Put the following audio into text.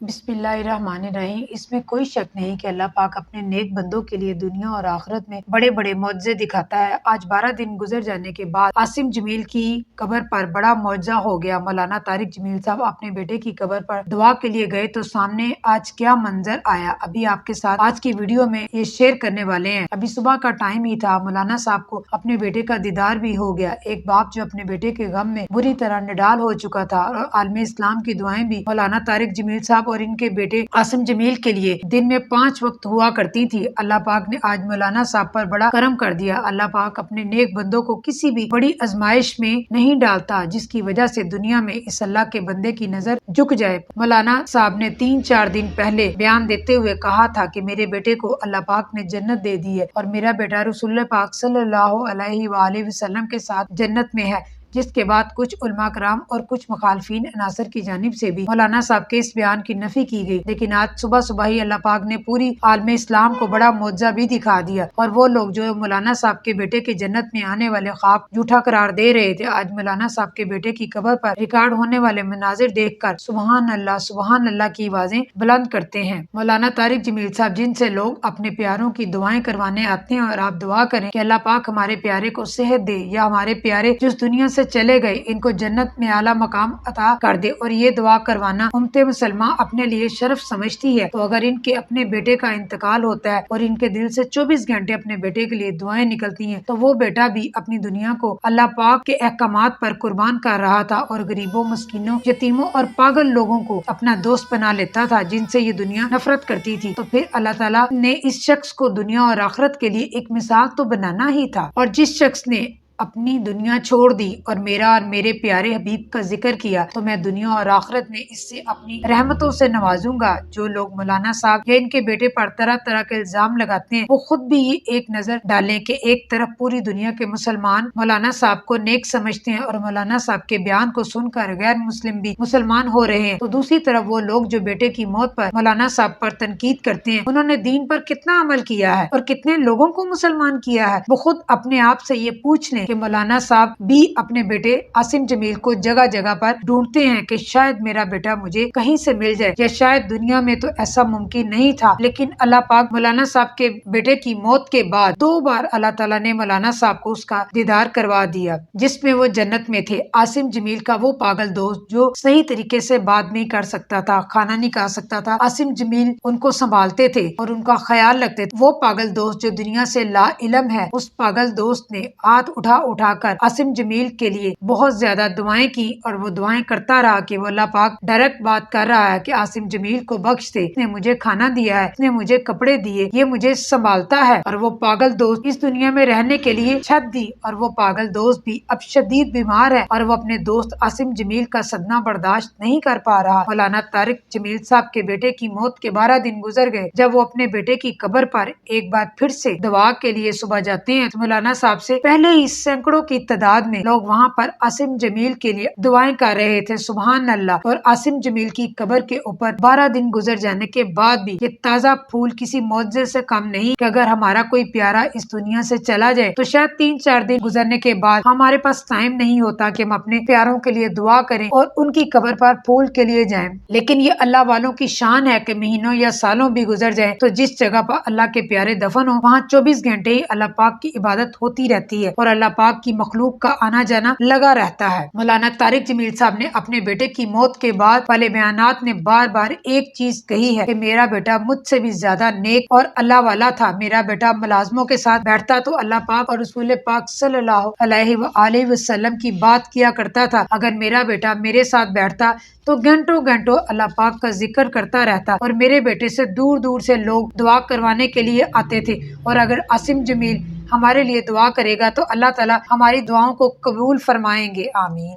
बिस्मिल्लाहिर्रहमानिर्रहीम। इसमें कोई शक नहीं कि अल्लाह पाक अपने नेक बंदों के लिए दुनिया और आखिरत में बड़े बड़े मौजज़े दिखाता है। आज 12 दिन गुजर जाने के बाद आसिम जमील की कब्र पर बड़ा मौजज़ा हो गया। मौलाना तारिक जमील साहब अपने बेटे की कब्र पर दुआ के लिए गए तो सामने आज क्या मंजर आया, अभी आपके साथ आज की वीडियो में ये शेयर करने वाले हैं। अभी सुबह का टाइम ही था, मौलाना साहब को अपने बेटे का दीदार भी हो गया। एक बाप जो अपने बेटे के गम में बुरी तरह निडाल हो चुका था, और आलम इस्लाम की दुआएं भी मौलाना तारिक जमील साहब और इनके बेटे आसिम जमील के लिए दिन में 5 वक्त हुआ करती थी। अल्लाह पाक ने आज मौलाना साहब पर बड़ा करम कर दिया। अल्लाह पाक अपने नेक बंदों को किसी भी बड़ी आजमाइश में नहीं डालता जिसकी वजह से दुनिया में इस अल्लाह के बंदे की नजर झुक जाए। मौलाना साहब ने 3-4 दिन पहले बयान देते हुए कहा था कि मेरे बेटे को अल्लाह पाक ने जन्नत दे दी है और मेरा बेटा रसूल पाक सल्लल्लाहु अलैहि वसल्लम के साथ जन्नत में है। जिसके बाद कुछ उलमा कराम और कुछ मुखालफीन अनासर की जानिब से भी मौलाना साहब के इस बयान की नफी की गई। लेकिन आज सुबह सुबह ही अल्लाह पाक ने पूरी आलम इस्लाम को बड़ा मौजज़ा भी दिखा दिया, और वो लोग जो मौलाना साहब के बेटे के जन्नत में आने वाले ख्वाब झूठा करार दे रहे थे, आज मौलाना साहब के बेटे की कब्र पर रिकॉर्ड होने वाले मनाजिर देख कर सुबहान अल्लाह की आवाजें बुलंद करते हैं। मौलाना तारिक जमील साहब जिनसे लोग अपने प्यारों की दुआएं करवाने आते हैं, और आप दुआ करें कि अल्लाह पाक हमारे प्यारे को सेहत दे, या हमारे प्यारे जिस दुनिया से चले गए इनको जन्नत में आला मकाम अता कर दे। और ये दुआ करवाना उम्मत मुसलमान अपने लिए शर्फ समझती है। तो अगर इनके अपने बेटे का इंतकाल होता है और इनके दिल से 24 घंटे अपने बेटे के लिए दुआएं निकलती हैं, तो वो बेटा भी अपनी दुनिया को अल्लाह पाक के अहकामात पर कुर्बान कर रहा था और गरीबों, मस्कीनों, यतीमों और पागल लोगों को अपना दोस्त बना लेता था जिनसे ये दुनिया नफरत करती थी। तो फिर अल्लाह ताला ने इस शख्स को दुनिया और आखिरत के लिए एक मिसाल तो बनाना ही था। और जिस शख्स ने अपनी दुनिया छोड़ दी और मेरा और मेरे प्यारे हबीब का जिक्र किया, तो मैं दुनिया और आखिरत में इससे अपनी रहमतों से नवाजूंगा। जो लोग मौलाना साहब या इनके बेटे पर तरह तरह के इल्जाम लगाते हैं, वो खुद भी एक नजर डालें कि एक तरफ पूरी दुनिया के मुसलमान मौलाना साहब को नेक समझते हैं और मौलाना साहब के बयान को सुनकर गैर मुस्लिम भी मुसलमान हो रहे हैं, तो दूसरी तरफ वो लोग जो बेटे की मौत पर मौलाना साहब पर तनकीद करते हैं, उन्होंने दीन पर कितना अमल किया है और कितने लोगों को मुसलमान किया है, वो खुद अपने आप से ये पूछ लें कि मौलाना साहब भी अपने बेटे आसिम जमील को जगह जगह पर ढूंढते हैं कि शायद मेरा बेटा मुझे कहीं से मिल जाए, या शायद दुनिया में तो ऐसा मुमकिन नहीं था। लेकिन अल्लाह पाक मौलाना साहब के बेटे की मौत के बाद 2 बार अल्लाह ताला ने मौलाना साहब को उसका दीदार करवा दिया, जिसमें वो जन्नत में थे। आसिम जमील का वो पागल दोस्त जो सही तरीके से बात नहीं कर सकता था, खाना नहीं खा सकता था, आसिम जमील उनको संभालते थे और उनका ख्याल रखते थे। वो पागल दोस्त जो दुनिया से ला इल्म है, उस पागल दोस्त ने हाथ उठाकर आसिम जमील के लिए बहुत ज्यादा दुआएं की, और वो दुआएं करता रहा कि वो अल्लाह पाक डायरेक्ट बात कर रहा है कि आसिम जमील को बख्श दे, इसने मुझे खाना दिया है, इसने मुझे कपड़े दिए, ये मुझे संभालता है। और वो पागल दोस्त इस दुनिया में रहने के लिए छत दी, और वो पागल दोस्त भी अब शदीद बीमार है और वो अपने दोस्त आसिम जमील का सदमा बर्दाश्त नहीं कर पा रहा। मौलाना तारिक जमील साहब के बेटे की मौत के 12 दिन गुजर गए। जब वो अपने बेटे की कब्र पर एक बार फिर से दुआ के लिए सुबह जाते हैं, तो मौलाना साहब से पहले ही सैकड़ों की तादाद में लोग वहाँ पर आसिम जमील के लिए दुआएं कर रहे थे। सुभान अल्लाह। और आसिम जमील की कब्र के ऊपर 12 दिन गुजर जाने के बाद भी ये ताज़ा फूल किसी मौजज़े से कम नहीं कि अगर हमारा कोई प्यारा इस दुनिया से चला जाए तो शायद 3-4 दिन गुजरने के बाद हमारे पास टाइम नहीं होता कि हम अपने प्यारों के लिए दुआ करें और उनकी कब्र पर फूल के लिए जाएं। लेकिन ये अल्लाह वालों की शान है कि महीनों या सालों भी गुजर जाए तो जिस जगह पर अल्लाह के प्यारे दफन हो, वहाँ 24 घंटे ही अल्लाह पाक की इबादत होती रहती है और अल्लाह पाक की मखलूक का आना जाना लगा रहता है। मौलाना तारिक जमील साहब ने अपने बेटे की मौत के बाद वाले बयानात में बार बार एक चीज कही है कि मेरा बेटा मुझसे भी ज्यादा नेक और अल्लाह वाला था। मेरा बेटा मुलाजमों के साथ बैठता तो अल्लाह पाक और रसूल पाक सल्लल्लाहु अलैहि वसल्लम की बात किया करता था। अगर मेरा बेटा मेरे साथ बैठता तो घंटों घंटों अल्लाह पाक का जिक्र करता रहता, और मेरे बेटे से दूर दूर से लोग दुआ करवाने के लिए आते थे। और अगर आसिम जमील हमारे लिए दुआ करेगा तो अल्लाह ताला हमारी दुआओं को कबूल फरमाएंगे। आमीन।